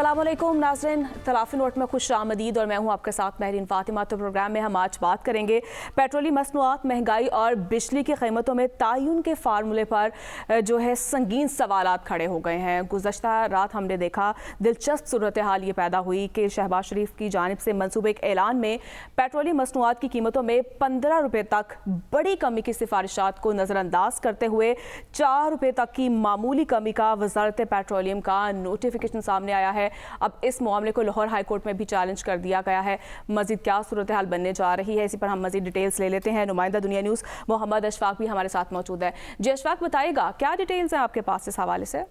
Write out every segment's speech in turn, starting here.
अस्सलामुअलैकुम नाज़रीन, तलाफ़ी नोट में खुश आमदीद और मैं हूँ आपके साथ महरीन फातिमा। तो प्रोग्राम में हम आज बात करेंगे पेट्रोली मसनूआत, महंगाई और बिजली की कीमतों में तायुन के फार्मूले पर जो है संगीन सवालात खड़े हो गए हैं। गुज़श्ता रात हमने देखा दिलचस्प सूरत हाल ये पैदा हुई कि शहबाज शरीफ की जानिब से मनसूबे एक ऐलान में पेट्रोली मसनूआत की कीमतों में 15 रुपये तक बड़ी कमी की सिफारिशात को नज़रअंदाज करते हुए 4 रुपये तक की मामूली कमी का वज़ारत पेट्रोलियम का नोटिफिकेशन सामने आया है। अब इस मामले को लाहौर हाई कोर्ट में भी चैलेंज कर दिया गया है। मजीद क्या सूरत हाल बनने जा रही है, इसी पर हम मजीद डिटेल्स ले लेते हैं। नुमाइंदा दुनिया न्यूज़ मोहम्मद अशफाक भी हमारे साथ मौजूद है। जी अशफाक, बताइएगा क्या डिटेल्स हैं आपके पास इस हवाले से?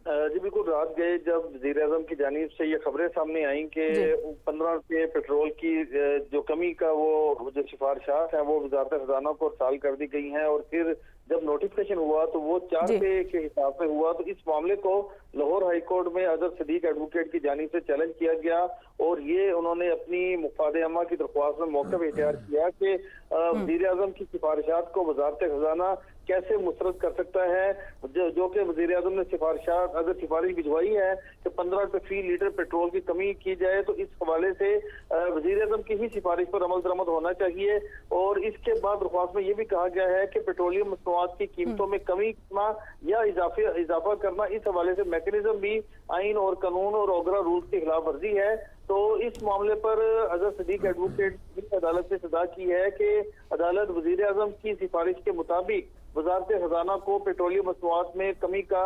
जी बिल्कुल, रात गए जब वज़ीर-ए-आज़म की जानिब से ये खबरें सामने आई कि 15 रुपये पेट्रोल की जो कमी का वो जो सिफारिशात हैं वो वज़ारत ख़ज़ाना को अरसाल कर दी गई हैं, और फिर जब नोटिफिकेशन हुआ तो वो 4 रुपये के हिसाब से हुआ। तो इस मामले को लाहौर हाई कोर्ट में अजहर सदीक एडवोकेट की जानिब से चैलेंज किया गया, और ये उन्होंने अपनी मुफाद अम्मा की दरख्वास्त में मौक़िफ़ इख्तियार किया कि वज़ीर-ए-आज़म की सिफारिशात को वज़ारत ख़ज़ाना कैसे मुस्तरद कर सकता है, जो कि वज़ीर-ए-आज़म ने सिफारिशात अगर सिफारिश भिजवाई है कि 15 रुपये फी लीटर पेट्रोल की कमी की जाए, तो इस हवाले से वज़ीर-ए-आज़म की ही सिफारिश पर अमल दरामद होना चाहिए। और इसके बाद दरख्वास्त में ये भी कहा गया है कि पेट्रोलियम मसनूआत की कीमतों में कमी करना या इजाफा करना, इस हवाले से मैकेनिज्म भी आइन और कानून और ओगरा रूल्स की खिलाफ वर्जी है। तो इस मामले पर अजहर सदीक एडवोकेट ने अदालत से सदा की है कि अदालत वज़ीर-ए-आज़म की सिफारिश के मुताबिक वज़ारत ख़ज़ाना को पेट्रोलियम मसनूआत में कमी का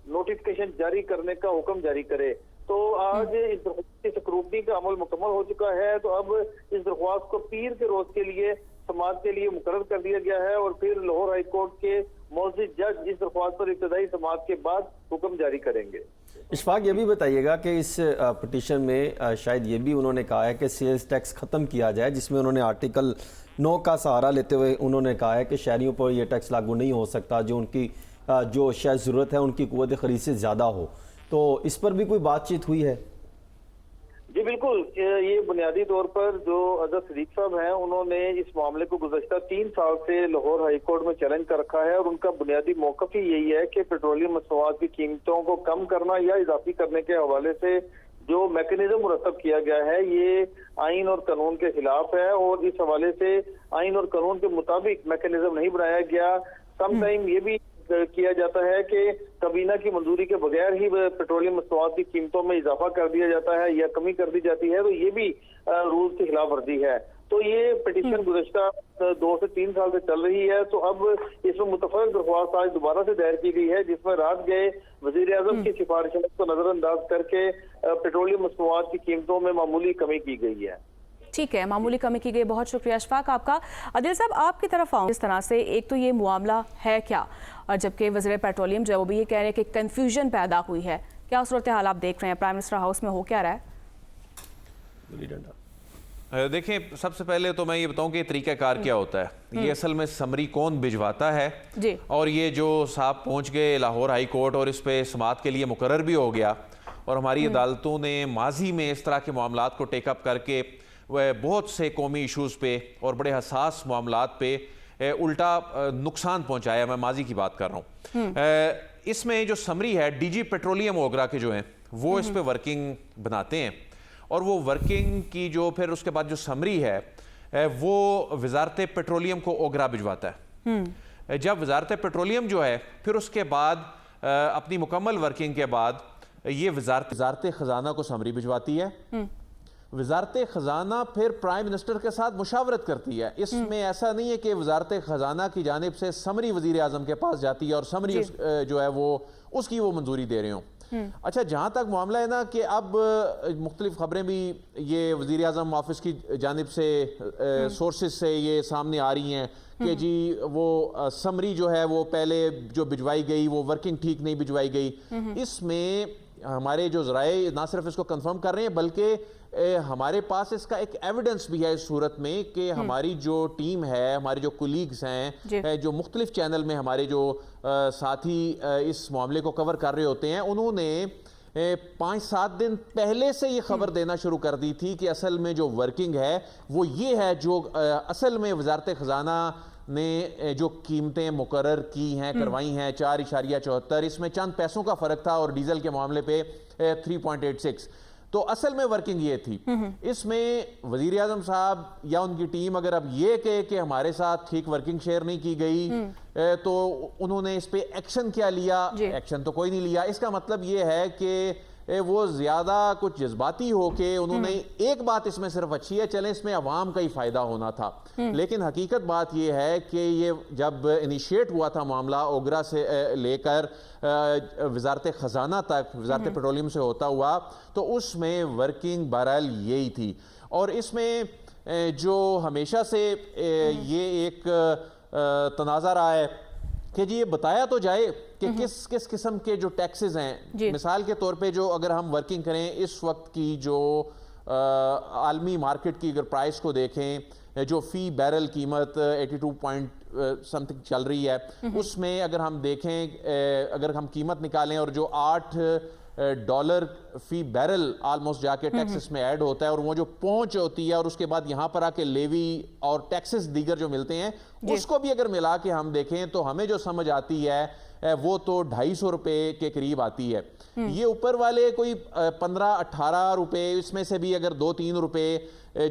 नोटिफिकेशन जारी करने का हुक्म जारी करे। तो आज इस दरख्वास्त की स्क्रूटनी का अमल मुकम्मल हो चुका है। तो अब इस दरख्वास्त को पीर के रोज के लिए समाज के लिए मुकर्रर कर दिया गया है, और फिर लाहौर हाई कोर्ट के मौजूद जज इस दरख्वास्त पर इब्तदाई समाअत के बाद हुक्म जारी करेंगे। इशफाक, ये भी बताइएगा कि इस पटिशन में शायद ये भी उन्होंने कहा है कि सेल्स टैक्स ख़त्म किया जाए, जिसमें उन्होंने आर्टिकल 9 का सहारा लेते हुए उन्होंने कहा है कि शहरियों पर यह टैक्स लागू नहीं हो सकता जो उनकी जो शायद ज़रूरत है उनकी क़ुव्वत ख़रीद से ज़्यादा हो। तो इस पर भी कोई बातचीत हुई है? जी बिल्कुल, ये बुनियादी तौर पर जो अजहर सदीक साहब हैं उन्होंने इस मामले को गुज़श्ता 3 साल से लाहौर हाई कोर्ट में चैलेंज कर रखा है, और उनका बुनियादी मौक़िफ़ ही यही है कि पेट्रोलियम मसनूआत की कीमतों को कम करना या इजाफी करने के हवाले से जो मैकेनिज्म मुरतब किया गया है ये आइन और कानून के खिलाफ है, और इस हवाले से आइन और कानून के मुताबिक मैकेनिज्म नहीं बनाया गया। समटाइम ये भी किया जाता है कि काबीना की मंजूरी के बगैर ही पेट्रोलियम मसनूआत की कीमतों में इजाफा कर दिया जाता है या कमी कर दी जाती है, तो ये भी रूल्स की खिलाफ वर्जी है। तो ये पिटीशन गुज़श्ता 2 से 3 साल से चल रही है। तो अब इसमें मुतफ़र्रिक़ दरख्वास्त आज दोबारा से दायर की गई है, जिसमें रात गए वज़ीर-ए-आज़म की सिफारिशात को नज़रअंदाज करके पेट्रोलियम मसनूआत की कीमतों में मामूली कमी की गई है। ठीक है, मामूली कमी की गई। बहुत शुक्रिया अशफाक आपका। आदिल साहब, आपकी तरफ आऊँ इस तरह से, एक तो ये मामला है क्या, और जबकि वज़ीर पेट्रोलियम जो है वो भी ये कह रहे हैं कि कन्फ्यूजन पैदा हुई है। क्या सूरत हाल आप देख रहे हैं? प्राइम मिनिस्टर हाउस में हो क्या रहा है? देखें, सबसे पहले तो मैं ये बताऊं कि तरीक़ाकार क्या होता है। ये असल में समरी कौन भिजवाता है जी, और ये जो साहब पहुंच गए लाहौर हाई कोर्ट और इस पे समाअत के लिए मुकर्रर भी हो गया, और हमारी अदालतों ने माजी में इस तरह के मामलात को टेकअप करके वह बहुत से कौमी इशूज़ पे और बड़े हसास मामलात पे उल्टा नुकसान पहुंचाया। मैं माजी की बात कर रहा हूँ। इसमें जो समरी है डीजी पेट्रोलियम ओगरा के जो हैं वो इस पे वर्किंग बनाते हैं, और वो वर्किंग की जो फिर उसके बाद जो समरी है वो वज़ारत पेट्रोलियम को ओगरा भिजवाता है। जब वज़ारत पेट्रोलियम जो है फिर उसके बाद अपनी मुकम्मल वर्किंग के बाद ये वज़ारत ख़ज़ाना को समरी भिजवाती है। वज़ारत ख़ज़ाना फिर प्राइम मिनिस्टर के साथ मुशावरत करती है। इसमें ऐसा नहीं है कि वज़ारत ख़ज़ाना की जानिब से समरी वज़ीर-ए-आज़म के पास जाती है और समरी जो है वो उसकी वो मंजूरी दे रहे हो। अच्छा, जहाँ तक मामला है ना कि अब मुख्तलिफ खबरें भी ये वज़ीर-ए-आज़म ऑफिस की जानिब से सोर्सेज से ये सामने आ रही हैं कि जी वो समरी जो है वो पहले जो भिजवाई गई वो वर्किंग ठीक नहीं भिजवाई गई। इसमें हमारे जो ज़राए ना सिर्फ इसको कंफर्म कर रहे हैं बल्कि हमारे पास इसका एक एविडेंस भी है इस सूरत में कि हमारी जो टीम है, हमारे जो कोलीग्स हैं जो मुख्तलिफ चैनल में हमारे जो साथी इस मामले को कवर कर रहे होते हैं, उन्होंने 5-7 दिन पहले से ये खबर देना शुरू कर दी थी कि असल में जो वर्किंग है वो ये है जो असल में वज़ारत ख़ज़ाना نے جو قیمتیں مقرر کی ہیں کروائی ہیں 4.74، اس میں چند پیسوں کا فرق تھا، اور ڈیزل کے معاملے پہ 3.86۔ تو اصل میں ورکنگ یہ تھی۔ اس میں وزیر اعظم صاحب یا ان کی ٹیم اگر اب یہ کہے کہ ہمارے ساتھ ٹھیک ورکنگ شیئر نہیں کی گئی تو انہوں نے اس پہ ایکشن کیا لیا؟ ایکشن تو کوئی نہیں لیا۔ اس کا مطلب یہ ہے کہ وہ زیادہ کچھ جذباتی ہو کے انہوں نے ایک بات اس میں صرف اچھی ہے، چلیں اس میں عوام کا ہی فائدہ ہونا تھا، لیکن حقیقت بات یہ ہے کہ یہ جب انیشیٹ ہوا تھا معاملہ اوگرا سے لے کر وزارت خزانہ تک، وزارت پیٹرولیم سے ہوتا ہوا، تو اس میں ورکنگ بہرحال یہی تھی۔ اور اس میں جو ہمیشہ سے یہ ایک تنازع رہا ہے کہ جی یہ بتایا تو جائے کہ کس قسم کے جو ٹیکسز ہیں، مثال کے طور پہ جو اگر ہم ورکنگ کریں اس وقت کی جو عالمی مارکیٹ کی اگر پرائس کو دیکھیں، جو فی بیرل قیمت 82 پوائنٹ سمتھنگ چل رہی ہے، اس میں اگر ہم دیکھیں، اگر ہم قیمت نکالیں اور جو $8 فی بیرل آلموسٹ جا کے ٹیکسز میں ایڈ ہوتا ہے، اور وہ جو پہنچ ہوتی ہے اور اس کے بعد یہاں پر آ کے لیوی اور ٹیکسز دیگر جو ملتے ہیں، اس کو بھی اگر ملا کے ہم دیکھیں تو ہمیں جو سمجھ آتی ہے وہ تو $250 کے قریب آتی ہے۔ یہ اوپر والے کوئی 15-18 روپے، اس میں سے بھی اگر 2-3 روپے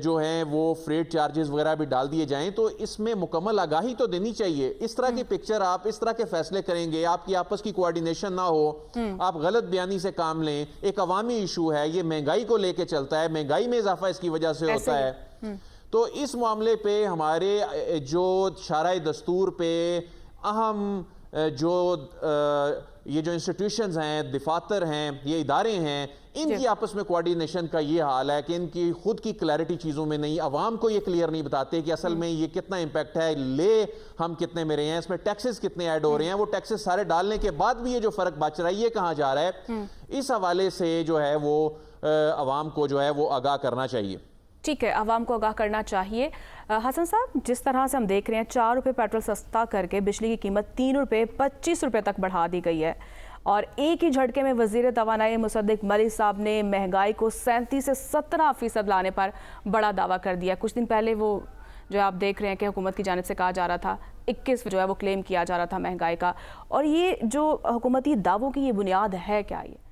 جو ہیں وہ فریٹ چارجز وغیرہ بھی ڈال دیے جائیں تو اس میں مکمل آگاہی تو دینی چاہیے۔ اس طرح کی پکچر آپ اس طرح کے فیصلے کریں گے، آپ کی آپس کی کوارڈینیشن نہ ہو، آپ غلط بیانی سے کام لیں، ایک عوامی ایشو ہے، یہ مہنگائی کو لے کے چلتا ہے، مہنگائی میں اضافہ اس کی وجہ سے ہوتا ہے۔ تو اس معاملے پہ ہمارے جو شارع دستور پہ اہم جو یہ جو انسٹیٹیوشنز ہیں، دفاتر ہیں، یہ ادارے ہیں، ان کی آپس میں کوارڈینیشن کا یہ حال ہے کہ ان کی خود کی کلیئرٹی چیزوں میں نہیں، عوام کو یہ کلیئر نہیں بتاتے کہ اصل میں یہ کتنا امپیکٹ ہے، لے ہم کتنے میں رہے ہیں، اس میں ٹیکسز کتنے ایڈ ہو رہے ہیں، وہ ٹیکسز سارے ڈالنے کے بعد بھی یہ جو فرق بچ رہا ہے یہ کہاں جا رہا ہے۔ اس حوالے سے جو ہے وہ عوام کو جو ہے وہ آگاہ کرنا چاہیے۔ ٹھیک ہے، عوام کو آگاہ کرنا چاہیے۔ حسن صاحب، جس طرح سے ہم دیکھ رہے ہیں 4 روپے پیٹرول سستا کر کے بجلی کی قیمت 3 روپے 25 روپے تک بڑھا دی گئی ہے، اور ایک ہی جھٹکے میں وزیر توانائی مصدق ملک صاحب نے مہنگائی کو 37 سے 17% لانے پر بڑا دعویٰ کر دیا۔ کچھ دن پہلے وہ جو آپ دیکھ رہے ہیں کہ حکومت کی جانب سے کہا جا رہا تھا 21 جو ہے وہ کلیم کیا جا رہا تھا مہنگائی کا، اور یہ جو حکومتی دعووں کی یہ بنیاد ہے کیا؟ یہ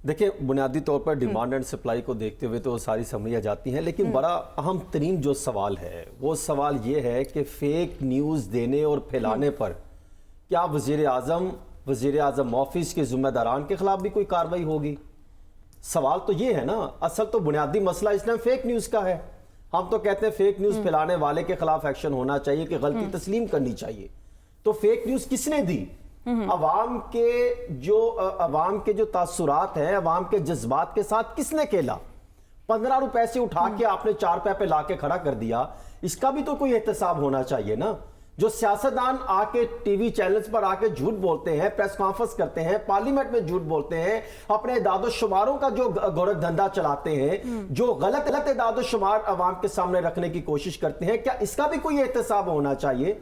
دیکھیں، بنیادی طور پر ڈیمانڈ اینڈ سپلائی کو دیکھتے ہوئے تو ساری سمجھ جاتی ہیں، لیکن بڑا اہم ترین جو سوال ہے وہ سوال یہ ہے کہ فیک نیوز دینے اور پھیلانے پر کیا وزیر اعظم آفس کے ذمہ داران کے خلاف بھی کوئی کارروائی ہوگی؟ سوال تو یہ ہے نا، اصل تو بنیادی مسئلہ اس ٹائم فیک نیوز کا ہے۔ ہم تو کہتے ہیں فیک نیوز پھیلانے والے کے خلاف ایکشن ہونا چاہیے، کہ غلطی تسلیم کرنی چاہیے۔ تو فیک نیوز کس نے دی؟ عوام کے جو تاثرات ہیں، عوام کے جذبات کے ساتھ کس نے کھیلا؟ 15 روپے سے اٹھا کے آپ نے 4 روپے پہ لا کے کھڑا کر دیا، اس کا بھی تو کوئی احتساب ہونا چاہیے نا۔ جو سیاستدان آ کے ٹی وی چینلز پر آ کے جھوٹ بولتے ہیں، پریس کانفرنس کرتے ہیں، پارلیمنٹ میں جھوٹ بولتے ہیں، اپنے اعداد و شماروں کا جو گورکھ دھندا چلاتے ہیں، جو غلط اعداد و شمار عوام کے سامنے رکھنے کی کوشش کرتے ہیں، کیا اس کا بھی کوئی احتساب ہونا چاہیے؟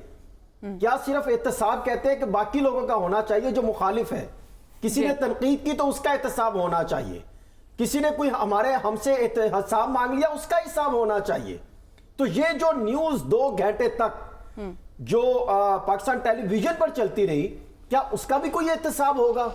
کیا صرف احتساب کہتے ہیں کہ باقی لوگوں کا ہونا چاہیے جو مخالف ہے؟ کسی نے تنقید کی تو اس کا احتساب ہونا چاہیے، کسی نے کوئی ہم سے حساب مانگ لیا اس کا حساب ہونا چاہیے۔ تو یہ جو نیوز 2 گھنٹے تک جو پاکستان ٹیلی ویژن پر چلتی رہی، کیا اس کا بھی کوئی احتساب ہوگا؟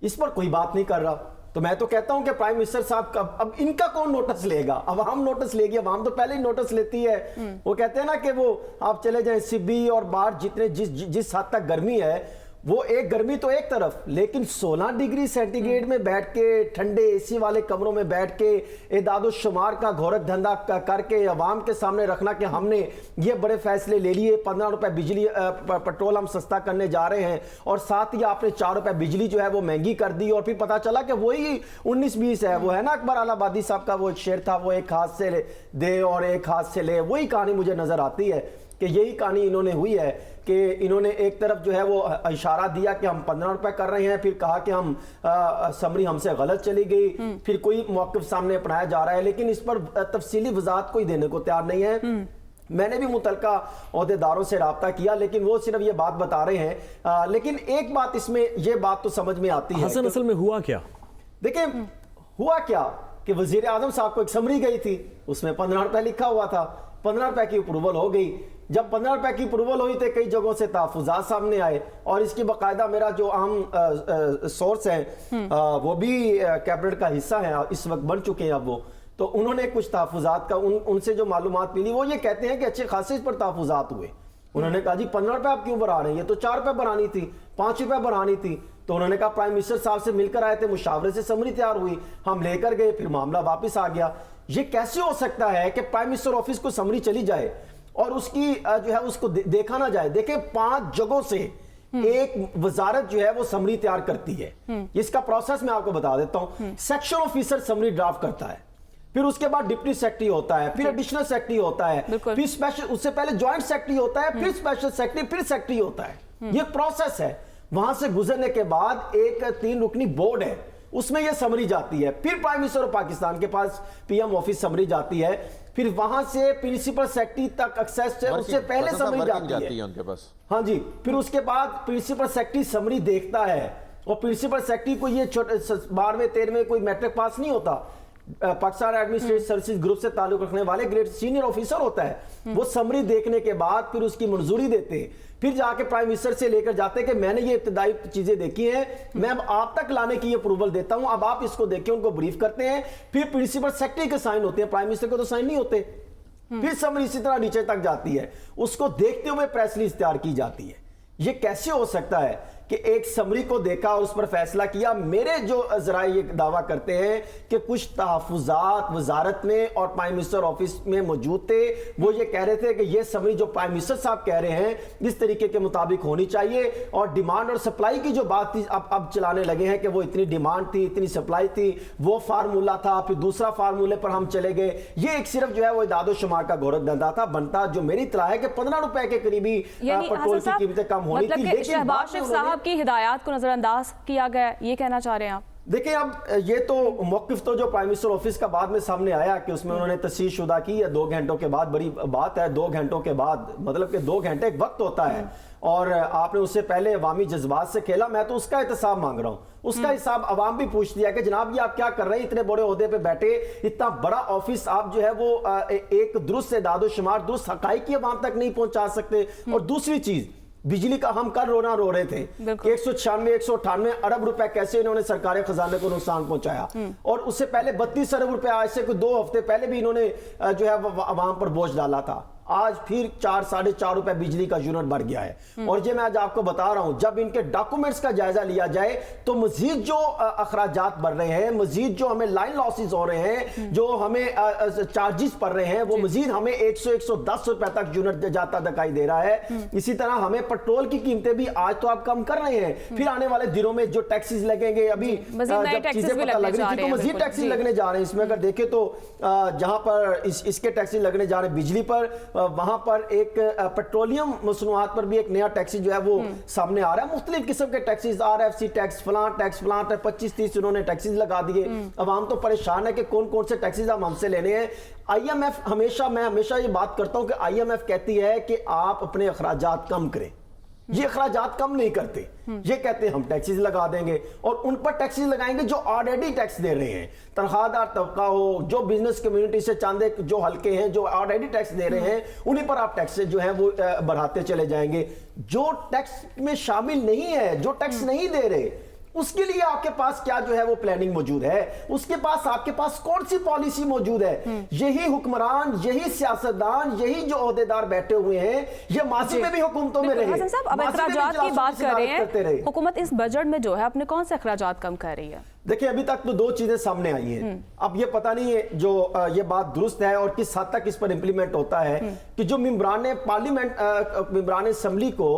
اس پر کوئی بات نہیں کر رہا۔ تو میں تو کہتا ہوں کہ پرائم منسٹر صاحب کا اب ان کا کون نوٹس لے گا؟ عوام نوٹس لے گی، عوام تو پہلے ہی نوٹس لیتی ہے۔ وہ کہتے ہیں نا کہ وہ آپ چلے جائیں سبی اور باہر جتنے جس حد تک گرمی ہے، وہ ایک گرمی تو ایک طرف، لیکن 16 ڈگری سینٹی گریڈ میں بیٹھ کے ٹھنڈے اے سی والے کمروں میں بیٹھ کے اعداد و شمار کا گورکھ دھندا کر کے عوام کے سامنے رکھنا کہ ہم نے یہ بڑے فیصلے لے لیے، 15 روپے بجلی پیٹرول ہم سستا کرنے جا رہے ہیں، اور ساتھ ہی آپ نے 4 روپے بجلی جو ہے وہ مہنگی کر دی، اور پھر پتا چلا کہ وہی 19-20 ہے۔ وہ ہے نا اکبر آل آبادی صاحب کا وہ ایک شعر تھا، وہ ایک ہاتھ سے دے اور ایک ہاتھ سے لے، وہی کہانی مجھے نظر آتی ہے کہ یہی کہانی انہوں نے ہوئی ہے کہ انہوں نے ایک طرف جو ہے وہ اشارہ دیا کہ ہم 15 روپے کر رہے ہیں، پھر کہا کہ ہم سمری ہم سے غلط چلی گئی، پھر کوئی موقف سامنے اپنایا جا رہا ہے، لیکن اس پر تفصیلی وضاحت کوئی دینے کو تیار نہیں ہے۔ میں نے بھی متعلقہ عہدیداروں سے رابطہ کیا، لیکن وہ صرف یہ بات بتا رہے ہیں، لیکن ایک بات اس میں یہ بات تو سمجھ میں آتی ہے حسن اصل میں ہوا کیا؟ دیکھیں ہوا کیا کہ وزیر اعظم صاحب کو ایک سمری گئی تھی، اس میں 15 روپے لکھا ہوا تھا، 15 रुपए की अप्रूवल हो गई। जब 15 रुपए की अप्रूवल हुई तो कई जगहों से तहफुजात सामने आए, और इसकी बाकायदा मेरा जो अहम सोर्स है वो भी कैबिनेट का हिस्सा है, इस वक्त बन चुके हैं अब वो, तो उन्होंने कुछ तहफुजात का उनसे जो मालूमात मिली, वो ये कहते हैं कि अच्छे खासे इस पर तहफुजात हुए। उन्होंने कहा जी 15 रुपए आप क्यों बढ़ा रहे हैं, ये तो 4 रुपए बढ़ानी थी, 5 रुपए बढ़ानी थी। तो उन्होंने कहा प्राइम मिनिस्टर साहब से मिलकर आए थे, मुशावरे से समरी तैयार हुई, हम लेकर गए, फिर मामला वापस आ गया। ये कैसे हो सकता है कि प्राइम मिनिस्टर ऑफिस को समरी चली जाए और उसकी जो है उसको देखा ना जाए? देखिए 5 जगहों से एक वजारत जो है वो समरी तैयार करती है। इसका प्रोसेस मैं आपको बता देता हूं। सेक्शन ऑफिसर समरी ड्राफ्ट करता है, फिर उसके बाद डिप्टी सेक्रेटरी होता है, फिर एडिशनल सेक्रेटरी होता है, फिर स्पेशल, उससे पहले ज्वाइंट सेक्रेटरी होता है, फिर स्पेशल सेक्रेटरी, फिर सेक्रेटरी होता है। ये प्रोसेस है। वहां से गुजरने के बाद एक 3 रुकनी बोर्ड है, उसमें ये समरी जाती है, फिर प्राइम मिनिस्टर ऑफ पाकिस्तान के पास पीएम ऑफिस समरी जाती है, फिर वहां से प्रिंसिपल सेक्रेटरी तक एक्सेस है, उससे पहले समरी जाती है उनके पास। हाँ जी, फिर उसके बाद प्रिंसिपल सेक्रेटरी समरी देखता है, और प्रिंसिपल सेक्रेटरी को ये 12वें 13वें कोई मैट्रिक पास नहीं होता, पाकिस्तान एडमिनिस्ट्रेटिव सर्विसेज ग्रुप से ताल्लुक रखने वाले ग्रेड सीनियर ऑफिसर होता है, वो समरी देखने के बाद फिर उसकी मंजूरी देते हैं, फिर जाके प्राइम मिनिस्टर से लेकर जाते हैं कि मैंने ये इब्तदाई चीजें देखी हैं, मैं अब आप तक लाने की अप्रूवल देता हूं, अब आप इसको देखें, उनको ब्रीफ करते हैं, फिर प्रिंसिपल सेक्रेटरी के साइन होते हैं, प्राइम मिनिस्टर को तो साइन नहीं होते। फिर समरी इसी तरह नीचे तक जाती है, उसको देखते हुए प्रेस रिलीज तैयार की जाती है। ये कैसे हो सकता है कि एक समरी को देखा और उस पर फैसला किया? मेरे जो जरा ये दावा करते हैं कि कुछ तहफुजात वजारत में और प्राइम मिनिस्टर ऑफिस में मौजूद थे, वो ये कह रहे थे कि ये समरी जो प्राइम मिनिस्टर साहब कह रहे हैं इस तरीके के मुताबिक होनी चाहिए, और डिमांड और सप्लाई की जो बात थी अब चलाने लगे हैं कि वो इतनी डिमांड थी, इतनी सप्लाई थी, वो फार्मूला था, फिर दूसरा फार्मूले पर हम चले गए। ये एक सिर्फ जो है वो इदादो शुमार का गोरख धंधा था। बनता जो मेरी इत्तला है कि 15 रुपए के करीबी पेट्रोल की कीमतें कम होनी थी, लेकिन की हिदायत को नजरअंदाज किया गया, ये कहना चाह रहे हैं आप? देखिए, अब ये तो मौक़िफ़ तो जो प्राइम मिनिस्टर ऑफिस का बाद में सामने आया कि उसमें उन्होंने तस्दीक शुदा की है 2 घंटों के बाद, बड़ी बात है 2 घंटों के बाद, मतलब कि 2 घंटे एक वक्त होता है, और आपने उससे पहले अवामी जज्बात से खेला। मैं तो उसका एहतसाब मांग रहा हूँ, उसका हिसाब अवाम भी पूछ दिया कि जनाब ये आप क्या कर रहे हैं, इतने बड़े ओहदे पे बैठे, इतना बड़ा ऑफिस, आप जो है वो एक दुरुस्त इदादो शुमार, दुरुस्त हकाइक की अवाम तक नहीं पहुंचा सकते। और दूसरी चीज, बिजली का हम कल रोना रो रहे थे, 196-198 अरब रुपए कैसे इन्होंने सरकारी खजाने को नुकसान पहुंचाया, और उससे पहले 32 अरब रुपए आज से कोई 2 हफ्ते पहले भी इन्होंने जो है अवाम पर बोझ डाला था। आज फिर 4-4.5 रुपए बिजली का यूनिट बढ़ गया है। और ये मैं आज आपको बता रहा हूं, जब इनके डॉक्यूमेंट्स का जायजा लिया जाए तो मजीद जो अखराजात बढ़ रहे हैं, मजीद जो हमें लाइन लॉसेस हो रहे हैं, जो हमें चार्जेस पड़ रहे हैं, वो मजीद हमें 100-110 रुपए तक यूनिट जाता दिखाई दे रहा है। इसी तरह हमें पेट्रोल की कीमतें भी आज तो आप कम कर रहे हैं, फिर आने वाले दिनों में जो टैक्सेस लगेंगे, अभी जब चीजें पता लग रही थी तो मजीद टैक्सेस लगने जा रहे हैं। इसमें अगर देखें तो जहां पर इसके टैक्सेस लगने जा रहे हैं बिजली पर, वहां पर एक पेट्रोलियम मसनूआत पर भी एक नया टैक्स जो है वो सामने आ रहा है। मुख्तलिफ किस्म के टैक्सेस, RFC टैक्स, फलां टैक्स, 25-30 उन्होंने टैक्सेस लगा दिए। अवाम तो परेशान है कि कौन कौन से टैक्सेस हम हमसे लेने हैं। IMF मैं हमेशा ये बात करता हूं कि IMF कहती है कि आप अपने अखराजात कम करें, ये अखराजात कम नहीं करते, ये कहते हैं हम टैक्सेस लगा देंगे, और उन पर टैक्सेस लगाएंगे जो ऑलरेडी टैक्स दे रहे हैं। तनख्वाहदार तबका हो, जो बिजनेस कम्युनिटी से चांदे जो हल्के हैं, जो ऑलरेडी टैक्स दे रहे हैं, उन्हीं पर आप टैक्स जो है वो बढ़ाते चले जाएंगे। जो टैक्स में शामिल नहीं है, जो टैक्स नहीं दे रहे, उसके लिए आपके पास क्या जो है वो प्लानिंग मौजूद है, उसके पास आपके पास कौन सी पॉलिसी मौजूद है? यही हुक्मरान, यही सियासतदान, यही जो ओहदेदार बैठे हुए हैं, ये माजी में भी हुकूमतों में रहे। साहब, अब अखराजात की बात कर रहे हैं, हुकूमत इस बजट में जो है अपने कौन से अखराजात कम कर रही है? देखिए, अभी तक तो 2 चीजें सामने आई हैं। अब ये पता नहीं है जो ये बात दुरुस्त है और किस हद तक इस पर इंप्लीमेंट होता है कि जो मेंबरान पार्लियामेंट, मेंबरान असेंबली को,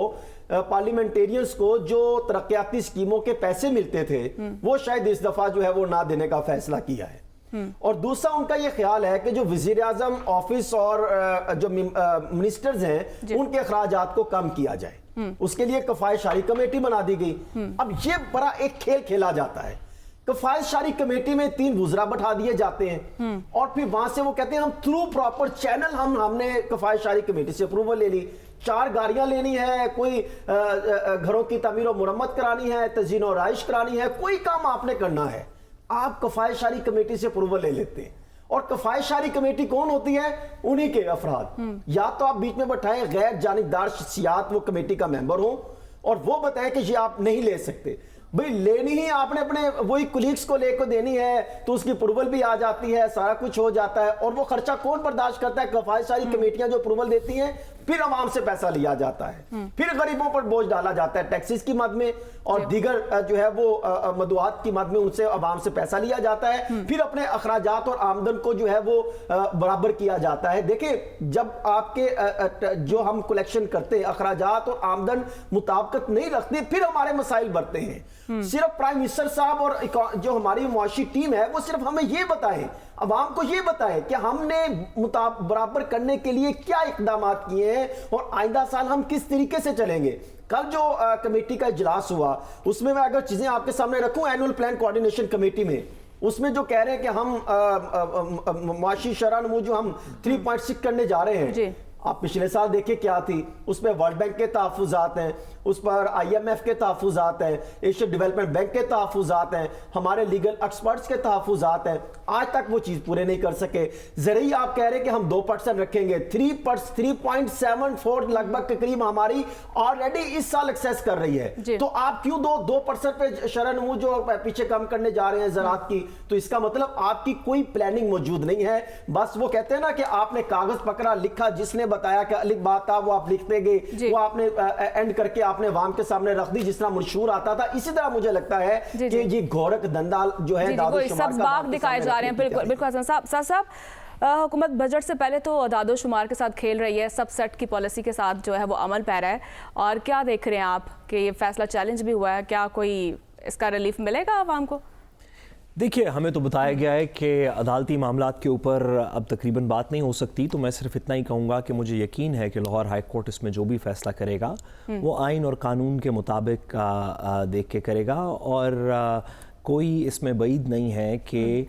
पार्लियामेंटेरियंस को जो तरक्याती स्कीमों के पैसे मिलते थे, वो शायद इस दफा जो है वो ना देने का फैसला किया है। और दूसरा उनका ये ख्याल है कि जो वजीर आजम ऑफिस और जो मिनिस्टर्स हैं उनके अखराजात को कम किया जाए। उसके लिए कफायशारी कमेटी बना दी गई। अब ये बड़ा एक खेल खेला जाता है। कफायशारी कमेटी में 3 वुज़रा बैठा दिए जाते हैं, और फिर वहां से वो कहते हैं हम थ्रू प्रॉपर चैनल हमने कफायशारी कमेटी से अप्रूवल ले ली। 4 गाड़ियां लेनी है, कोई घरों की तमीर और मुरम्मत करानी है, तज़ीन और राइश करानी है, कोई काम आपने करना है, आप कफायशारी कमेटी से अप्रूवल ले लेते हैं। اور کفایت شاری کمیٹی کون ہوتی ہے؟ انہی کے افراد. یا تو آپ بیچ میں بٹھائیں غیر جانبدار شخصیات وہ کمیٹی کا ممبر ہوں اور وہ بتائیں کہ یہ آپ نہیں لے سکتے. بھئی لینی ہی آپ نے اپنے وہی کولیگز کو لے کو دینی ہے تو اس کی اپروول بھی آ جاتی ہے, سارا کچھ ہو جاتا ہے, اور وہ خرچہ کون برداشت کرتا ہے؟ کفایت شاری کمیٹیاں جو اپروول دیتی ہیں, پھر عوام سے پیسہ لیا جاتا ہے, پھر غریبوں پر بوجھ ڈالا جاتا ہے ٹیکسز کی مد میں اور دیگر جو ہے وہ مدعوات کی مد میں, ان سے عوام سے پیسہ لیا جاتا ہے, پھر اپنے اخراجات اور آمدن کو جو ہے وہ برابر کیا جاتا ہے. دیکھیں جب آپ کے جو ہم کلیکشن کرتے ہیں اخراجات اور آمدن مطابقت نہیں رکھتے, پھر ہمارے مسائل بڑھتے ہیں. صرف پرائم منسٹر صاحب اور جو ہماری معاشی ٹیم ہے وہ صرف ہمیں یہ بتائیں, عوام کو یہ بتائے کہ ہم نے برابر کرنے کے لیے کیا اقدامات کیے ہیں اور آئندہ سال ہم کس طریقے سے چلیں گے. کل جو کمیٹی کا اجلاس ہوا اس میں اگر چیزیں آپ کے سامنے رکھوں, اینول پلان کوارڈینیشن کمیٹی میں, اس میں جو کہہ رہے ہیں کہ ہم معاشی شرح نمو جو ہم 3.6 کرنے جا رہے ہیں, آپ پچھلے سال دیکھیں کیا تھی, اس میں ورلڈ بینک کے تحفظات ہیں, اس پر آئی ایم ایف کے تحفظات ہیں, ایشین ڈیولپمنٹ بینک کے تحفظات ہیں, ہمارے لیگل ایکسپرٹس کے تحفظات ہیں. آج تک وہ چیز پورے نہیں کر سکے. زرعی آپ کہہ رہے ہیں کہ ہم 2% رکھیں گے, 3.74 لگ بھگ کے قریب ہماری آلریڈی اس سال ایکسیس کر رہی ہے. تو آپ کیوں 2% پہ شرح نمو جو پیچھے کم کرنے جا رہے ہیں زراعت کی؟ تو اس کا مطلب آپ کی کوئی پلاننگ موجود نہیں ہے. بس وہ کہتے ہیں نا کہ آپ نے کاغذ پکڑا, لکھا, جس نے بتایا کہ الف بات تھا وہ آپ لکھتے گئے, وہ آپ نے اینڈ کر کے آپ نے عوام کے سامنے رکھ دی جس طرح منشور آتا تھا. اسی طرح مجھے لگتا ہے کہ یہ گورک دندال جو ہے داد و شمار کا باغ دکھائے جا رہے ہیں. بالکل حسن صاحب, حکومت بجٹ سے پہلے تو داد و شمار کے ساتھ کھیل رہی ہے, سب سیٹ کی پالیسی کے ساتھ جو ہے وہ عمل پیرا ہے, اور کیا دیکھ رہے ہیں آپ کہ یہ فیصلہ چیلنج بھی ہوا ہے, کیا کوئی اس کا ریلیف ملے گا عوام کو؟ دیکھیے ہمیں تو بتایا گیا ہے کہ عدالتی معاملات کے اوپر اب تقریباً بات نہیں ہو سکتی, تو میں صرف اتنا ہی کہوں گا کہ مجھے یقین ہے کہ لاہور ہائی کورٹ اس میں جو بھی فیصلہ کرے گا وہ آئین اور قانون کے مطابق دیکھ کے کرے گا, اور کوئی اس میں بعید نہیں ہے کہ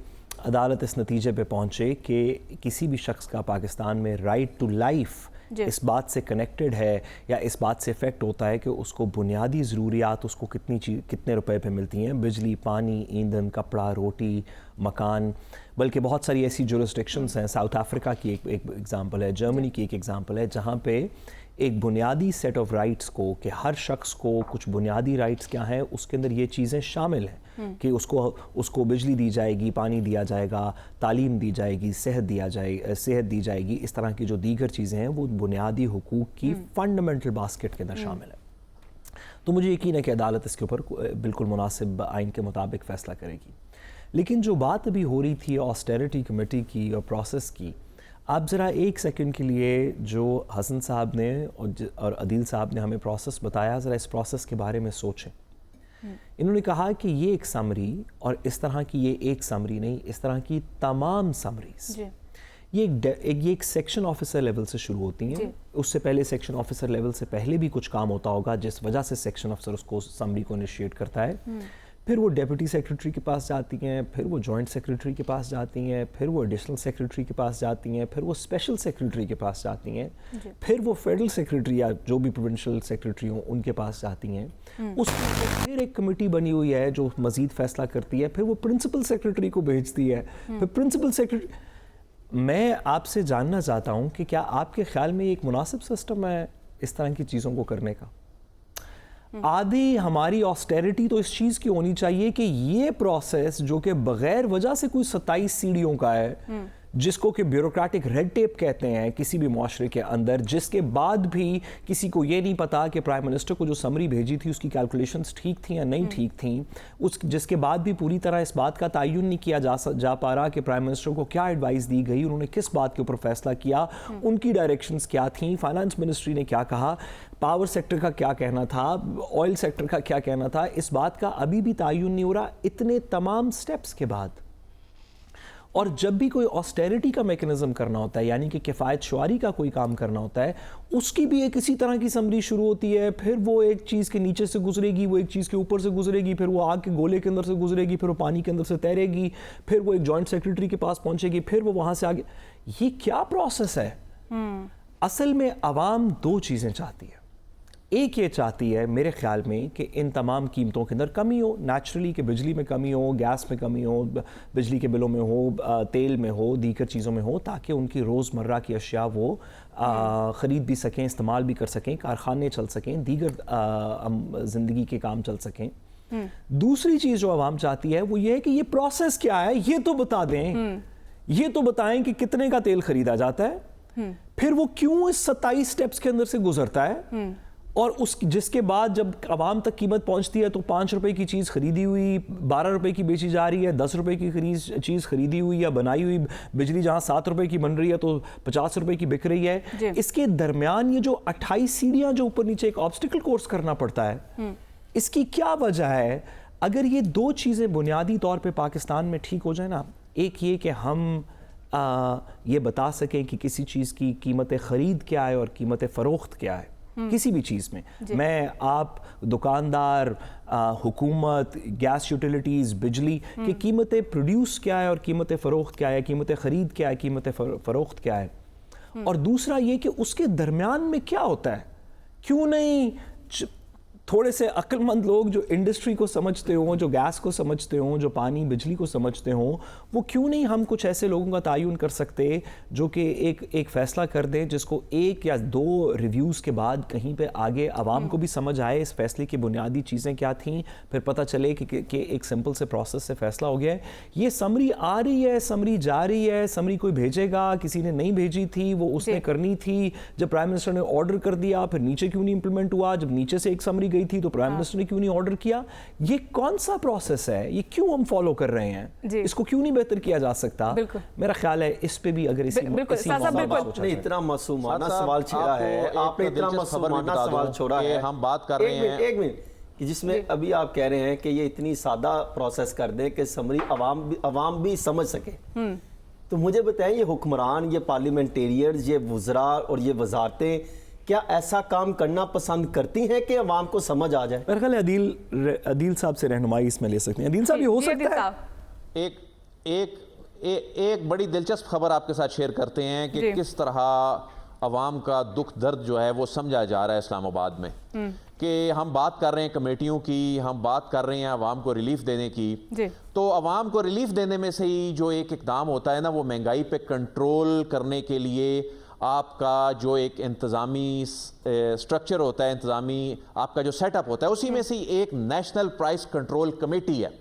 عدالت اس نتیجے پہ پہنچے کہ کسی بھی شخص کا پاکستان میں رائٹ ٹو لائف اس بات سے کنیکٹڈ ہے یا اس بات سے افیکٹ ہوتا ہے کہ اس کو بنیادی ضروریات اس کو کتنے روپے پہ ملتی ہیں, بجلی, پانی, ایندھن, کپڑا, روٹی, مکان. بلکہ بہت ساری ایسی جورسڈکشنز ہیں, ساؤتھ افریقہ کی ایک ایگزامپل ہے, جرمنی کی ایک ایگزامپل ہے, جہاں پہ ایک بنیادی سیٹ آف رائٹس کو, کہ ہر شخص کو کچھ بنیادی رائٹس کیا ہیں, اس کے اندر یہ چیزیں شامل ہیں کہ اس کو بجلی دی جائے گی, پانی دیا جائے گا, تعلیم دی جائے گی, صحت دی جائے گی, اس طرح کی جو دیگر چیزیں ہیں وہ بنیادی حقوق کی فنڈامنٹل باسکٹ کے اندر شامل ہے. تو مجھے یقین ہے کہ عدالت اس کے اوپر بالکل مناسب آئین کے مطابق فیصلہ کرے گی. لیکن جو بات ابھی ہو رہی تھی آسٹیرٹی کمیٹی کی اور پروسیس کی, آپ ذرا ایک سیکنڈ کے لیے جو حسن صاحب نے اور عدیل صاحب نے ہمیں پروسیس بتایا, ذرا اس پروسیس کے بارے میں سوچیں. انہوں نے کہا کہ یہ ایک سمری, اور اس طرح کی یہ ایک سمری نہیں, اس طرح کی تمام سمریز یہ ایک سیکشن آفیسر لیول سے شروع ہوتی ہیں. اس سے پہلے سیکشن آفیسر لیول سے پہلے بھی کچھ کام ہوتا ہوگا جس وجہ سے سیکشن آفیسر اس کو سمری کو انیشیٹ کرتا ہے. پھر وہ ڈیپٹی سیکریٹری کے پاس جاتی ہیں, پھر وہ جوائنٹ سیکریٹری کے پاس جاتی ہیں, پھر وہ ایڈیشنل سیکریٹری کے پاس جاتی ہیں, پھر وہ اسپیشل سیکریٹری کے پاس جاتی ہیں, پھر وہ فیڈرل سیکریٹری یا جو بھی پروونشل سیکریٹری ہوں ان کے پاس جاتی ہیں. اس میں پھر ایک کمیٹی بنی ہوئی ہے جو مزید فیصلہ کرتی ہے, پھر وہ پرنسپل سیکریٹری کو بھیجتی ہے, پھر پرنسپل سیکریٹری. میں آپ سے جاننا چاہتا ہوں کہ کیا آپ کے خیال میں ایک مناسب سسٹم ہے اس طرح کی چیزوں کو کرنے کا؟ آدھی ہماری آسٹیرٹی تو اس چیز کی ہونی چاہیے کہ یہ پروسیس جو کہ بغیر وجہ سے کوئی 27 سیڑھیوں کا ہے, جس کو کہ بیوروکریٹک ریڈ ٹیپ کہتے ہیں کسی بھی معاشرے کے اندر, جس کے بعد بھی کسی کو یہ نہیں پتا کہ پرائم منسٹر کو جو سمری بھیجی تھی اس کی کیلکولیشنز ٹھیک تھیں یا نہیں ٹھیک تھیں, جس کے بعد بھی پوری طرح اس بات کا تعین نہیں کیا جا پا رہا کہ پرائم منسٹر کو کیا ایڈوائز دی گئی, انہوں نے کس بات کے اوپر فیصلہ کیا, ان کی ڈائریکشنز کیا تھیں, فائنانس منسٹری نے کیا کہا, پاور سیکٹر کا کیا کہنا تھا, آئل سیکٹر کا کیا کہنا تھا, اس بات کا ابھی بھی تعین نہیں ہو رہا اتنے تمام سٹیپس کے بعد. اور جب بھی کوئی آسٹیرٹی کا میکنزم کرنا ہوتا ہے, یعنی کہ کفایت شعاری کا کوئی کام کرنا ہوتا ہے, اس کی بھی ایک اسی طرح کی سمری شروع ہوتی ہے, پھر وہ ایک چیز کے نیچے سے گزرے گی, وہ ایک چیز کے اوپر سے گزرے گی, پھر وہ آگ کے گولے کے اندر سے گزرے گی, پھر وہ پانی کے اندر سے تیرے گی, پھر وہ ایک جوائنٹ سیکریٹری کے پاس پہنچے گی, پھر وہ وہاں سے آگے. یہ کیا پروسیس ہے؟ اصل میں عوام دو چیزیں چاہتی ہے. एक ये चाहती है मेरे ख्याल में कि इन तमाम कीमतों के अंदर कमी हो, नेचुरली कि बिजली में कमी हो, गैस में कमी हो, बिजली के बिलों में हो, तेल में हो, दीगर चीज़ों में हो, ताकि उनकी रोज़मर्रा की अशिया वो ख़रीद भी सकें, इस्तेमाल भी कर सकें, कारखाने चल सकें, दीगर ज़िंदगी के काम चल सकें। दूसरी चीज़ जो आवाम चाहती है वो ये है कि ये प्रोसेस क्या है ये तो बता दें, ये तो बताएं कि कितने का तेल खरीदा जाता है, फिर वो क्यों इस 27 स्टेप्स के अंदर से गुजरता है, और उस जिसके बाद जब आवाम तक कीमत पहुंचती है तो 5 रुपए की चीज़ खरीदी हुई 12 रुपए की बेची जा रही है, 10 रुपए की चीज़ खरीदी हुई या बनाई हुई बिजली जहां 7 रुपए की बन रही है तो 50 रुपए की बिक रही है। इसके दरमियान ये जो 28 सीढ़ियां जो ऊपर नीचे एक ऑब्स्टिकल कोर्स करना पड़ता है, इसकी क्या वजह है? अगर ये दो चीज़ें बुनियादी तौर पे पाकिस्तान में ठीक हो जाए ना, एक ये कि हम ये बता सकें कि किसी चीज़ की कीमत ख़रीद क्या है और कीमत फ़रोख्त क्या है, किसी भी चीज़ में, मैं, आप, दुकानदार, हुकूमत, गैस यूटिलिटीज़, बिजली की कीमतें प्रोड्यूस क्या है और कीमत फ़रोख्त क्या है, कीमत ख़रीद क्या है, कीमत फ़रोख्त क्या है, और दूसरा ये कि उसके दरमियान में क्या होता है। क्यों नहीं थोड़े से अक्लमंद लोग जो इंडस्ट्री को समझते हों, जो गैस को समझते हों, जो पानी बिजली को समझते हों, वो क्यों नहीं हम कुछ ऐसे लोगों का तायुन कर सकते जो कि एक फ़ैसला कर दें जिसको 1 या 2 रिव्यूज़ के बाद कहीं पे आगे आवाम को भी समझ आए इस फैसले की बुनियादी चीज़ें क्या थीं, फिर पता चले कि एक सिंपल से प्रोसेस से फ़ैसला हो गया है। ये समरी आ रही है, समरी जा रही है, समरी कोई भेजेगा, किसी ने नहीं भेजी थी, वो उसने करनी थी, जब प्राइम मिनिस्टर ने ऑर्डर कर दिया फिर नीचे क्यों नहीं इंप्लीमेंट हुआ, जब नीचे से एक समरी गई थी तो प्राइम मिनिस्टर ने क्यों नहीं ऑर्डर किया। ये कौन सा प्रोसेस है, ये क्यों हम फॉलो कर रहे हैं, इसको क्यों नहीं बेहतर किया जा सकता? मेरा ख्याल है इस पे भी अगर आपने इतना मासूमाना सवाल छेड़ा है, आपने इतना मासूमाना सवाल छोड़ा है, हम बात कर रहे हैं एक मिनट कि जिसमें अभी आप कह रहे हैं कि ये इतनी सादा प्रोसेस कर दें कि समरी अवाम भी समझ सके, तो मुझे बताएं ये हुक्मरान, ये पार्लियामेंटेरियंस, ये वज़रा और ये वजारतें क्या ऐसा काम करना पसंद करती हैं कि अवाम को समझ आ जाए? मेरे ख्याल है अदील साहब से रहनुमाई इसमें ले सकते हैं। अदील साहब, ये हो सकता है? एक बड़ी दिलचस्प खबर आपके साथ शेयर करते हैं कि किस तरह अवाम का दुख दर्द जो है वो समझा जा रहा है इस्लामाबाद में, कि हम बात कर रहे हैं कमेटियों की, हम बात कर रहे हैं अवाम को रिलीफ देने की, तो अवाम को रिलीफ देने में से ही जो एक इकदाम होता है ना, वो महंगाई पे कंट्रोल करने के लिए आपका जो एक इंतज़ामी स्ट्रक्चर होता है, इंतज़ामी आपका जो सेटअप होता है, उसी में से एक नेशनल प्राइस कंट्रोल कमेटी है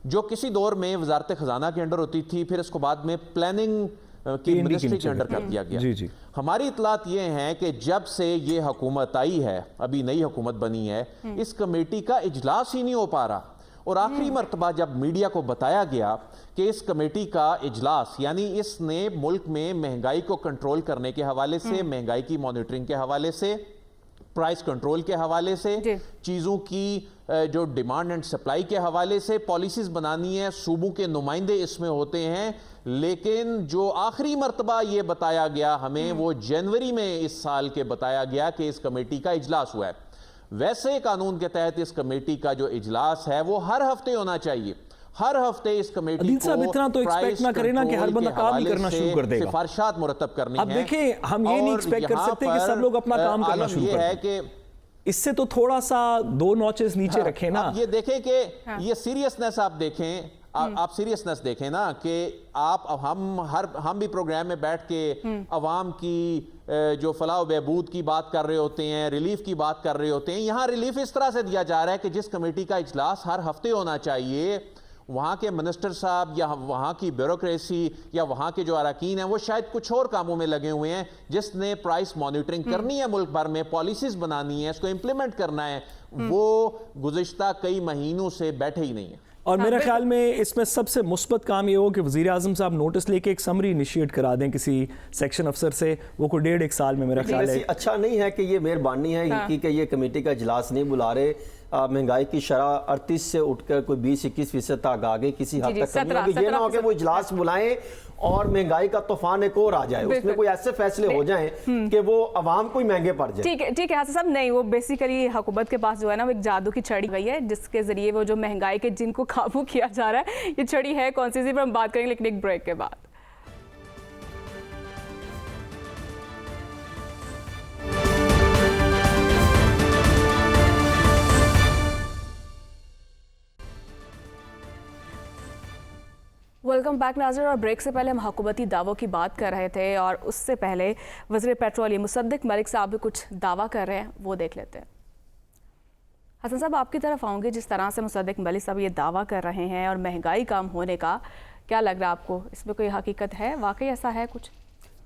जो किसी दौर में वजारत खजाना के अंडर होती थी, फिर इसको बाद में प्लानिंग की मिनिस्ट्री के अंडर कर दिया गया। हमारी इतलात ये हैं कि जब से ये हुकूमत आई है, अभी नई हुकूमत बनी है, इस कमेटी का इजलास ही नहीं हो पा रहा, और आखिरी मरतबा जब मीडिया को बताया गया कि इस कमेटी का इजलास, यानी इसने मुल्क में महंगाई को कंट्रोल करने के हवाले से, महंगाई की मॉनिटरिंग के हवाले से, प्राइस कंट्रोल के हवाले से, चीज़ों की जो डिमांड एंड सप्लाई के हवाले से पॉलिसीज बनानी है, सूबों के नुमाइंदे इसमें होते हैं, लेकिन जो आखिरी मरतबा ये बताया गया हमें, वो जनवरी में इस साल के बताया गया कि इस कमेटी का इजलास हुआ है। वैसे कानून के तहत इस कमेटी का जो इजलास है वो हर हफ्ते होना चाहिए। हर हफ्ते इस कमेटी को इतना तो एक्सपेक्ट ना करें ना कि हर बंदा काम ही करना शुरू कर देगा, सिफारिशात मुरतब करनी है। अब देखें, हम ये नहीं एक्सपेक्ट कर सकते कि सब लोग अपना काम करना शुरू कर दें, कि इससे तो थोड़ा सा 2 नॉचेस नीचे रखें ना। ये देखें कि ये सीरियसनेस आप देखें, आप सीरियसनेस देखें ना, कि हम भी प्रोग्राम में बैठ के अवाम की जो फलाह बहबूद की बात कर रहे होते हैं, रिलीफ की बात कर रहे होते हैं। यहाँ रिलीफ इस तरह से दिया जा रहा है कि जिस कमेटी का इजलास हर हफ्ते होना चाहिए, वहाँ के मिनिस्टर साहब या वहाँ की ब्यूरोक्रेसी या वहाँ के जो अरकान हैं वो शायद कुछ और कामों में लगे हुए हैं। जिसने प्राइस मॉनिटरिंग करनी है मुल्क भर में, पॉलिसीज बनानी है, इसको इम्प्लीमेंट करना है, वो गुज़िश्ता कई महीनों से बैठे ही नहीं है। और मेरे ख्याल में इसमें सबसे मुस्बत काम ये हो कि वज़ीर आज़म साहब नोटिस लेके एक समरी इनिशिएट करा दें किसी सेक्शन अफसर से, वो कोई 1.5 साल में मेरा ख्याल है। अच्छा नहीं है कि ये मेहरबानी है इनकी कि ये कमेटी का इजलास नहीं बुला रहे। महंगाई की शरह 38 से उठकर कोई 20-21% तक आ गई, किसी हद तक कमी होगी। ये ना हो कि वो इजलास बुलाएं और महंगाई का तूफान एक और आ जाए, उसमें कोई ऐसे फैसले हो जाएं कि वो अवाम को ही महंगे पड़ जाए। ठीक है हासिफ साहब, नहीं, वो बेसिकली हुकूमत के पास जो है ना, वो एक जादू की छड़ी गई है जिसके जरिए वो जो महंगाई के जिनको काबू किया जा रहा है, ये छड़ी है कौन सी, पर हम बात करेंगे लेकिन एक ब्रेक के बाद। वेलकम बैक नाज़रीन। और ब्रेक से पहले हम हुकूमती दावों की बात कर रहे थे और उससे पहले वज़ीर पेट्रोलियम मुसद्दिक मलिक साहब भी कुछ दावा कर रहे हैं, वो देख लेते हैं। हसन साहब, आपकी तरफ आऊँगे। जिस तरह से मुसद्दिक मलिक साहब ये दावा कर रहे हैं और महंगाई कम होने का, क्या लग रहा है आपको, इसमें कोई हकीकत है, वाकई ऐसा है कुछ?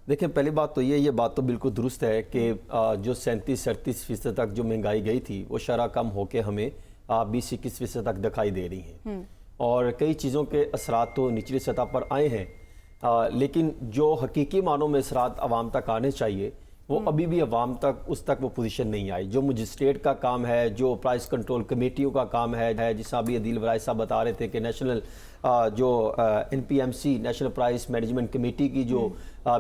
देखिए, पहली बात तो ये बात तो बिल्कुल दुरुस्त है कि जो 37-38% तक जो महंगाई गई थी वो शरह कम होकर हमें 20-21% तक दिखाई दे रही हैं और कई चीज़ों के असरात तो निचली सतह पर आए हैं, लेकिन जो हकीकी मानों में असरात आवाम तक आने चाहिए वो अभी भी अवाम तक उस तक वो पोजीशन नहीं आई। जो मजिस्ट्रेट का काम है, जो प्राइस कंट्रोल कमेटियों का काम है जिसका अभी अदील वराय साहब बता रहे थे कि नेशनल जो NPMC national price management committee की जो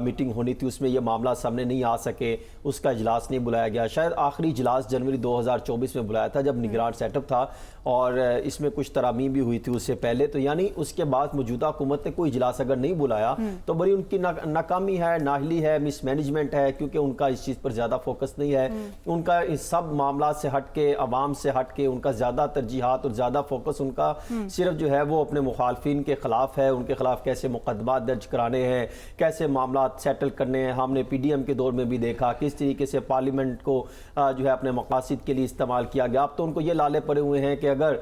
मीटिंग होनी थी उसमें यह मामला सामने नहीं आ सके, उसका इजलास नहीं बुलाया गया। शायद आखिरी इजलास जनवरी 2024 में बुलाया था जब निगरान सेटअप था और इसमें कुछ तरामीम भी हुई थी उससे पहले। तो यानी उसके बाद मौजूदा हुकूमत ने कोई इजलास अगर नहीं बुलाया तो बड़ी उनकी नाकामी है, नाहली है, मिसमैनेजमेंट है, क्योंकि उनका इस चीज़ पर ज़्यादा फोकस नहीं है। उनका इस सब मामला से हट के, आवाम से हट के उनका ज़्यादा तरजीहात और ज़्यादा फोकस उनका सिर्फ जो है वो अपने मुखालफिन के ख़िलाफ़ है, उनके ख़िलाफ़ कैसे मुकदमा दर्ज कराने हैं, कैसे मामला सेटल करने हैं। हमने PDM के दौर में भी देखा किस तरीके से पार्लियामेंट को जो है अपने मकासद के लिए इस्तेमाल किया गया। अब तो उनको ये लाले पड़े हुए हैं कि अगर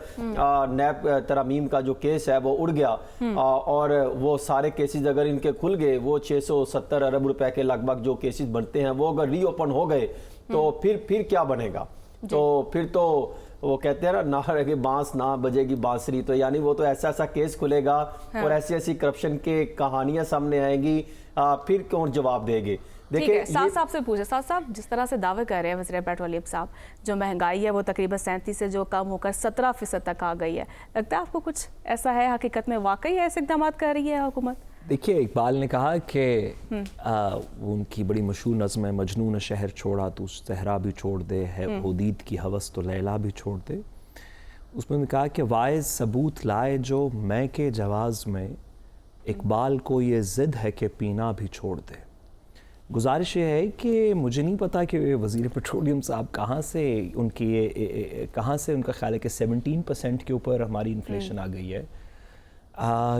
नैब तरामीम का जो केस है वो उड़ गया और वो सारे केसेस अगर इनके खुल गए, वो 670 अरब रुपए के लगभग जो केसेस बनते हैं वो अगर रीओपन हो गए तो फिर क्या बनेगा? तो फिर तो वो कहते हैं ना रहेगी बांस ना बजेगी बांसुरी। तो यानी वो तो ऐसा केस खुलेगा और ऐसी करप्शन के कहानियां सामने आएंगी, फिर कौन जवाब देंगे? देखिए, साथ साहब से पूछे, साथ साहब जिस तरह से दावे कर रहे हैं वज़ीर पेट्रोलियम साहब, जो महंगाई है वो तकरीबन 37 से जो कम होकर 17% तक आ गई है, लगता है आपको कुछ ऐसा है हकीकत में, वाकई ऐसे इक़दाम कर रही है हुकूमत? देखिए, इकबाल ने कहा कि उनकी बड़ी मशहूर नज़्म है मजनू ने शहर छोड़ा तो सहरा भी छोड़ दे, है हुदीद की हवस तो लैला भी छोड़ दे। उसमें उन्होंने कहा कि वाइज सबूत लाए जो मैं के जवाज़ में, इकबाल को ये ज़िद है कि पीना भी छोड़ दे। गुजारिश ये है कि मुझे नहीं पता कि वज़ीर पेट्रोलियम साहब कहाँ से उनका ख्याल है कि 17% के ऊपर हमारी इन्फ्लेशन आ गई है।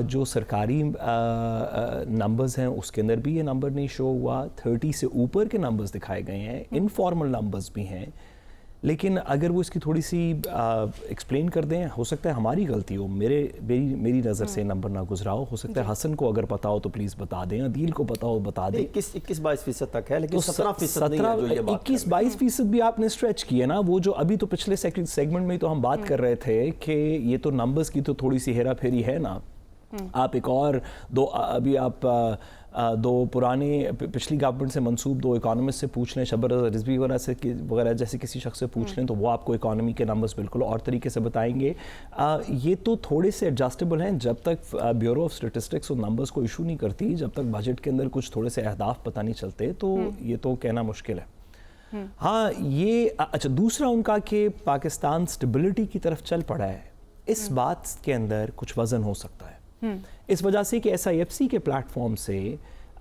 जो सरकारी नंबर्स हैं उसके अंदर भी ये नंबर नहीं शो हुआ। 30 से ऊपर के नंबर्स दिखाए गए हैं, इनफॉर्मल नंबर्स भी हैं, लेकिन अगर वो इसकी थोड़ी सी एक्सप्लेन कर दें, हो सकता है हमारी गलती हो, मेरी नज़र से नंबर ना गुजरा हो सकता है हसन को अगर पता हो तो प्लीज़ बता दें, अदील को पता हो बता दें। 21-22% तक है, लेकिन 17% नहीं है जो ये बात 21-22% भी आपने स्ट्रेच किया ना। वो जो अभी तो पिछले सेगमेंट में तो हम बात कर रहे थे कि ये तो नंबर्स की तो थोड़ी सी हेरा फेरी है ना। आप एक और दो पुराने पिछली गवर्नमेंट से मंसूब 2 इकोनॉमिस्ट से पूछ लें, शबर रिजवी वगैरह जैसे किसी शख्स से पूछ लें तो वो आपको इकोनॉमी के नंबर्स बिल्कुल और तरीके से बताएंगे। ये तो थोड़े से एडजस्टेबल हैं जब तक ब्यूरो ऑफ स्टैटिस्टिक्स उन नंबर्स को इशू नहीं करती, जब तक बजट के अंदर कुछ थोड़े से अहदाफ पता नहीं चलते, तो ये तो कहना मुश्किल है। हाँ, ये अच्छा, दूसरा उनका कि पाकिस्तान स्टेबिलिटी की तरफ चल पड़ा है, इस बात के अंदर कुछ वज़न हो सकता है इस वजह से कि SIFC के प्लेटफॉर्म से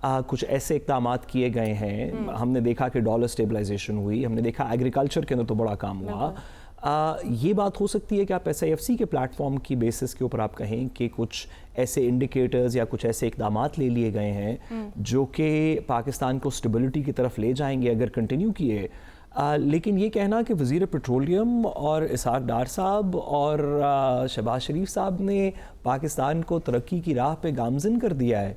कुछ ऐसे इक़दाम किए गए हैं। हमने देखा कि डॉलर स्टेबलाइजेशन हुई, हमने देखा एग्रीकल्चर के अंदर तो बड़ा काम हुआ। ये बात हो सकती है कि आप SIFC के प्लेटफॉर्म की बेसिस के ऊपर आप कहें कि कुछ ऐसे इंडिकेटर्स या कुछ ऐसे इक़दाम ले लिए गए हैं जो कि पाकिस्तान को स्टेबिलिटी की तरफ ले जाएंगे अगर कंटिन्यू किए। लेकिन ये कहना कि वज़ीर पेट्रोलियम और इसहाक डार साहब और शहबाज शरीफ साहब ने पाकिस्तान को तरक्की की राह पे गामज़न कर दिया है,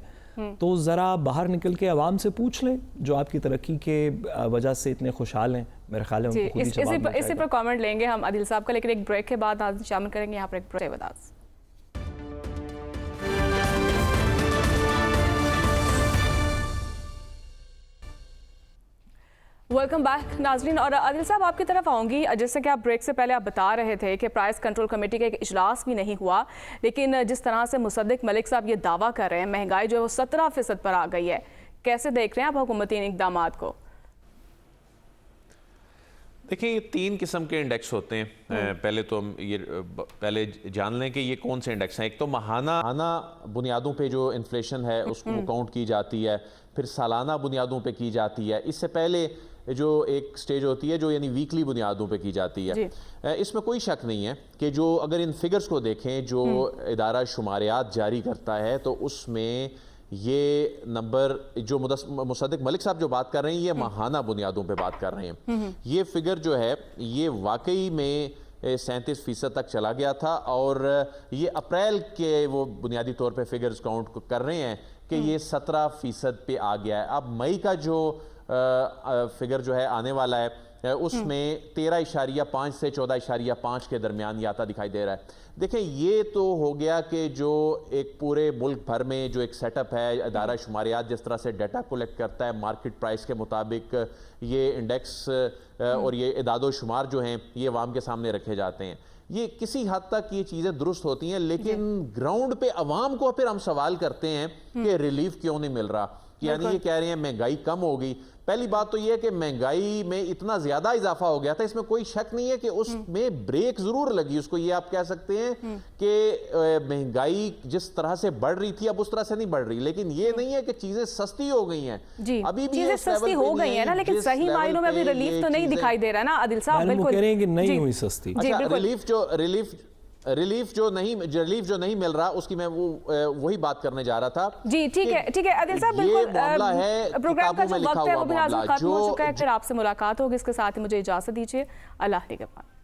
तो ज़रा बाहर निकल के आवाम से पूछ लें जो आपकी तरक्की के वजह से इतने खुशहाल हैं। मेरे ख्याल है उनको खुद ही जवाब मिल जाएगा। इसी पर कमेंट लेंगे हम आदिल साहब का, लेकिन एक ब्रेक के बाद आज शामिल करेंगे यहाँ पर एक ब्रेक। वेलकम बैक नाजरीन। और आदिल साहब, आपकी तरफ आऊँगी। जैसे कि आप ब्रेक से पहले आप बता रहे थे कि प्राइस कंट्रोल कमेटी का एक इजलास भी नहीं हुआ, लेकिन जिस तरह से मुसद्दिक मलिक साहब ये दावा कर रहे हैं महंगाई जो है वो 17% पर आ गई है, कैसे देख रहे हैं आप हुकूमती इक़दामात को? देखिए, ये 3 किस्म के इंडेक्स होते हैं। पहले तो हम ये पहले जान लें कि ये कौन से इंडेक्स हैं। एक तो माहाना बुनियादों पे जो इन्फ्लेशन है उसको काउंट की जाती है, फिर सालाना बुनियादों पे की जाती है। इससे पहले جو ایک سٹیج ہوتی ہے جو یعنی ویکلی بنیادوں پہ کی جاتی ہے. اس میں کوئی شک نہیں ہے کہ جو اگر ان فگرز کو دیکھیں جو ادارہ شماریات جاری کرتا ہے تو اس میں یہ نمبر جو مصدق ملک صاحب جو بات کر رہے ہیں یہ ماہانہ بنیادوں پہ بات کر رہے ہیں. یہ فگر جو ہے یہ واقعی میں 37% تک چلا گیا تھا اور یہ اپریل کے وہ بنیادی طور پہ فگرز کاؤنٹ کر رہے ہیں کہ یہ 17% پہ آ گیا ہے. اب مئی کا جو فگر جو ہے آنے والا ہے اس میں 13.5 سے 14.5 کے درمیان یہ آتا دکھائی دے رہا ہے. دیکھیں یہ تو ہو گیا کہ جو ایک پورے ملک بھر میں جو ایک سیٹ اپ ہے ادارہ شماریات جس طرح سے ڈیٹا کولیکٹ کرتا ہے مارکیٹ پرائس کے مطابق یہ انڈیکس اور یہ اعداد و شمار جو ہیں یہ عوام کے سامنے رکھے جاتے ہیں. یہ کسی حد تک یہ چیزیں درست ہوتی ہیں لیکن گراؤنڈ پہ عوام کو پھر ہم سوال کرتے ہیں کہ ریلیف کیوں نہیں مل رہا. یعنی یہ کہہ رہے ہیں مہنگائی کم ہو گئی. پہلی بات تو یہ ہے کہ مہنگائی میں اتنا زیادہ اضافہ ہو گیا تھا اس میں کوئی شک نہیں ہے کہ اس میں بریک ضرور لگی. اس کو یہ آپ کہہ سکتے ہیں کہ مہنگائی جس طرح سے بڑھ رہی تھی اب اس طرح سے نہیں بڑھ رہی لیکن یہ نہیں ہے کہ چیزیں سستی ہو گئی ہیں. ابھی بھی چیزیں سستی ہو گئی ہیں نا لیکن صحیح معنوں میں ابھی ریلیف تو نہیں دکھائی دے رہا نا عادل صاحب. بالکل کہہ رہے ہیں کہ نہیں ہوئی سستی. ریلیف جو نہیں مل رہا اس کی میں وہی بات کرنے جا رہا تھا. جی ٹھیک ہے عادل صاحب بالکل پروگرام کا جو وقت ہے وہ بھی لازم ختم ہو چکا ہے. پھر آپ سے ملاقات ہوگی. اس کے ساتھ ہی مجھے اجازت دیجیے. اللہ حافظ.